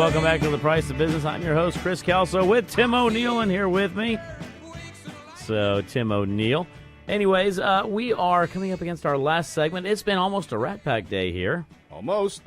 welcome back to The Price of Business. I'm your host, Chris Kelso, with Tim Oneil in here with me. So, Tim Oneil. Anyways, we are coming up against our last segment. It's been almost a Rat Pack day here. Almost,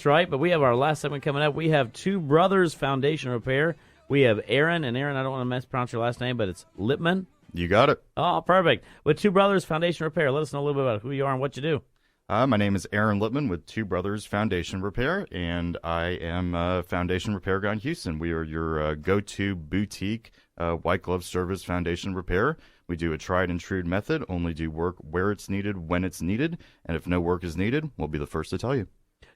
right? But we have our last segment coming up. We have Two Brothers Foundation Repair. We have Aaron, and Aaron, I don't want to mispronounce your last name, but it's Lipman. You got it. Oh, perfect. With Two Brothers Foundation Repair, let us know a little bit about who you are and what you do. My name is Aaron Lipman with Two Brothers Foundation Repair, and I am a foundation repair guy in Houston. We are your go-to boutique white glove service foundation repair. We do a tried and true method, only do work where it's needed, when it's needed, and if no work is needed, we'll be the first to tell you.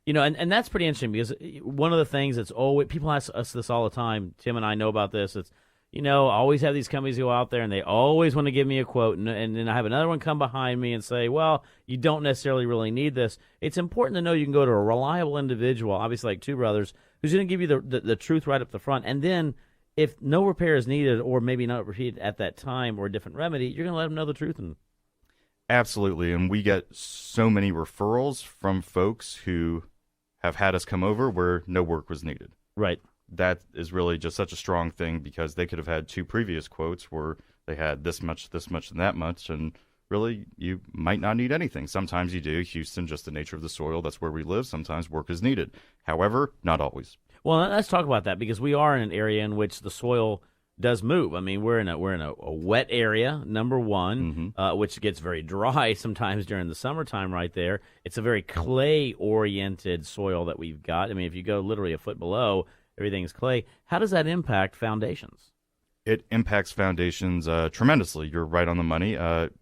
You know, and that's pretty interesting because one of the things that's always, people ask us this all the time, Tim and I know about this, it's, you know, I always have these companies go out there and they always want to give me a quote, and then I have another one come behind me and say, well, you don't necessarily really need this. It's important to know you can go to a reliable individual, obviously like Two Brothers, who's going to give you the truth right up the front. And then if no repair is needed or maybe not repeated at that time or a different remedy, you're going to let them know the truth. Absolutely, and we get so many referrals from folks who have had us come over where no work was needed. Right. That is really just such a strong thing because they could have had two previous quotes where they had this much, and that much, and really you might not need anything. Sometimes you do. Houston, just the nature of the soil, that's where we live. Sometimes work is needed. However, not always. Well, let's talk about that because we are in an area in which the soil does move. I mean, we're in a wet area, number one, which gets very dry sometimes during the summertime right there. It's a very clay-oriented soil that we've got. I mean, if you go literally a foot below, everything's clay. How does that impact foundations? It impacts foundations tremendously. You're right on the money.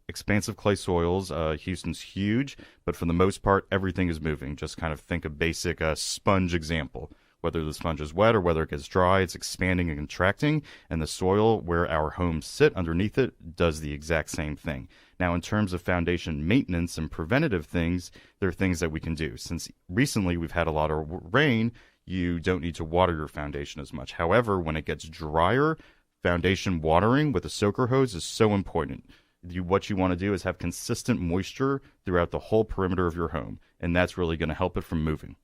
Expansive clay soils, Houston's huge, but for the most part, everything is moving. Just kind of think a basic sponge example. Whether the sponge is wet or whether it gets dry, it's expanding and contracting, and the soil where our homes sit underneath it does the exact same thing. Now, in terms of foundation maintenance and preventative things, there are things that we can do. Since recently we've had a lot of rain, you don't need to water your foundation as much. However, when it gets drier, foundation watering with a soaker hose is so important. What you want to do is have consistent moisture throughout the whole perimeter of your home, and that's really going to help it from moving.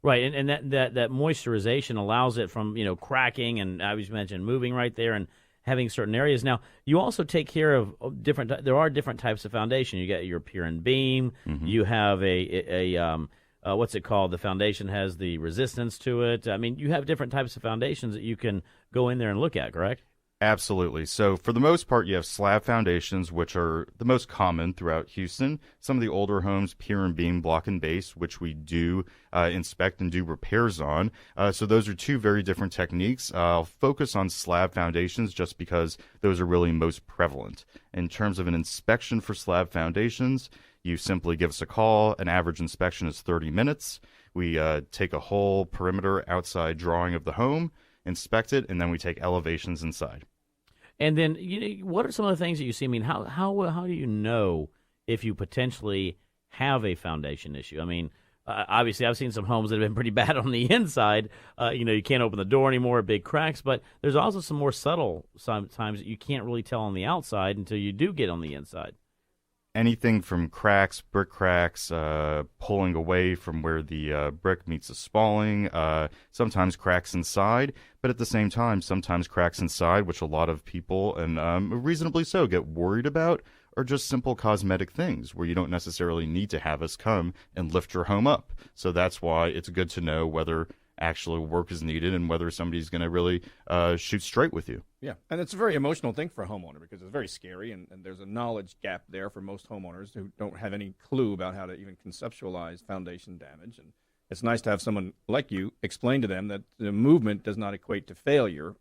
Right, and that moisturization allows it from, you know, cracking and, as you mentioned, moving right there and having certain areas. Now, you also take care of there are different types of foundation. You got your pier and beam. You have a what's it called? The foundation has the resistance to it. I mean, you have different types of foundations that you can go in there and look at, correct? Absolutely. So for the most part, you have slab foundations, which are the most common throughout Houston. Some of the older homes, pier and beam, block and base, which we do inspect and do repairs on. So those are two very different techniques. I'll focus on slab foundations just because those are really most prevalent. In terms of an inspection for slab foundations, you simply give us a call. An average inspection is 30 minutes. We take a whole perimeter outside drawing of the home, inspect it, and then we take elevations inside. And then, what are some of the things that you see? I mean, how do you know if you potentially have a foundation issue? I mean, obviously, I've seen some homes that have been pretty bad on the inside. You can't open the door anymore, big cracks. But there's also some more subtle sometimes that you can't really tell on the outside until you do get on the inside. Anything from cracks, brick cracks, pulling away from where the brick meets the spalling, sometimes cracks inside, but at the same time, sometimes cracks inside, which a lot of people, and reasonably so, get worried about, are just simple cosmetic things where you don't necessarily need to have us come and lift your home up. So that's why it's good to know whether actual work is needed and whether somebody's going to really shoot straight with you. Yeah, and it's a very emotional thing for a homeowner because it's very scary, and there's a knowledge gap there for most homeowners who don't have any clue about how to even conceptualize foundation damage. And it's nice to have someone like you explain to them that the movement does not equate to failure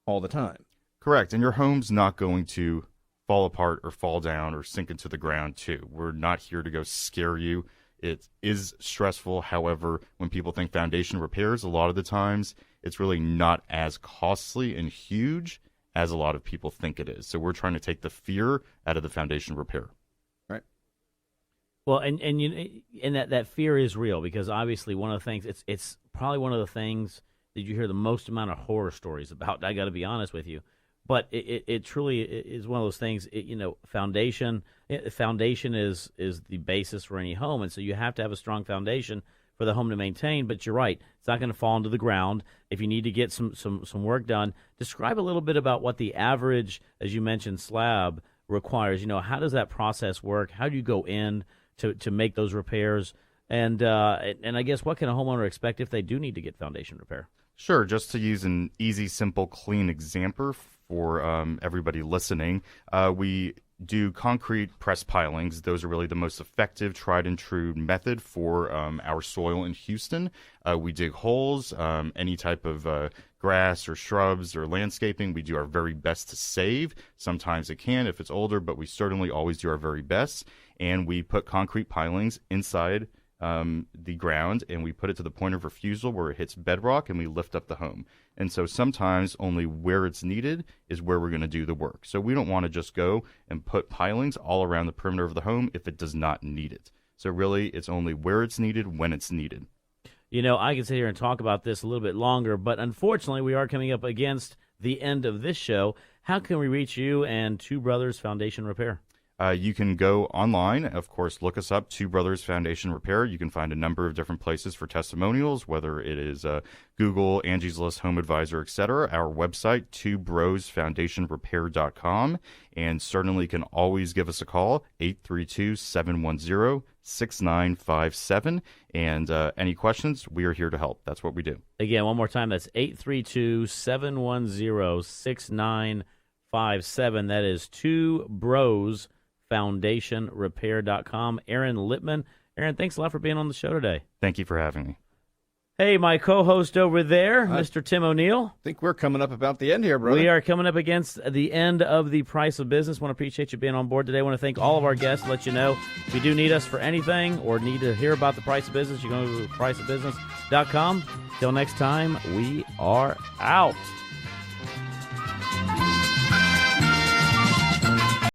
all the time. Correct, and your home's not going to fall apart or fall down or sink into the ground too. We're not here to go scare you. It is stressful. However, when people think foundation repairs, a lot of the times it's really not as costly and huge as a lot of people think it is. So we're trying to take the fear out of the foundation repair. Right. Well, and that fear is real because obviously one of the things it's probably one of the things that you hear the most amount of horror stories about. I got to be honest with you. But it truly is one of those things. Foundation is the basis for any home, and so you have to have a strong foundation for for the home to maintain. But you're right, it's not going to fall into the ground. If you need to get some work done, describe a little bit about what the average, as you mentioned, slab requires. How does that process work? How do you go in to make those repairs? And I guess what can a homeowner expect if they do need to get foundation repair? Sure. Just to use an easy, simple, clean example for everybody listening, we do concrete press pilings. Those are really the most effective, tried and true method for our soil in Houston. We dig holes, any type of grass or shrubs or landscaping. We do our very best to save. Sometimes it can if it's older, but we certainly always do our very best. And we put concrete pilings inside the ground, and we put it to the point of refusal where it hits bedrock, and we lift up the home. And so sometimes only where it's needed is where we're going to do the work. So we don't want to just go and put pilings all around the perimeter of the home if it does not need it. So really, it's only where it's needed when it's needed. I can sit here and talk about this a little bit longer, but unfortunately, we are coming up against the end of this show. How can we reach you and Two Brothers Foundation Repair? You can go online, of course, look us up, Two Brothers Foundation Repair. You can find a number of different places for testimonials, whether it is Google, Angie's List, Home Advisor, etc. Our website, twobrosfoundationrepair.com, and certainly can always give us a call, 832-710-6957. And any questions, we are here to help. That's what we do. Again, one more time, that's 832-710-6957. That is Two Bros FoundationRepair.com. Aaron Lipman. Aaron, thanks a lot for being on the show today. Thank you for having me. Hey, my co-host over there, Mr. Tim Oneil. I think we're coming up about the end here, brother. We are coming up against the end of the Price of Business. Want to appreciate you being on board today. Want to thank all of our guests. Let you know if you do need us for anything or need to hear about the Price of Business, you go to priceofbusiness.com. Till next time, we are out.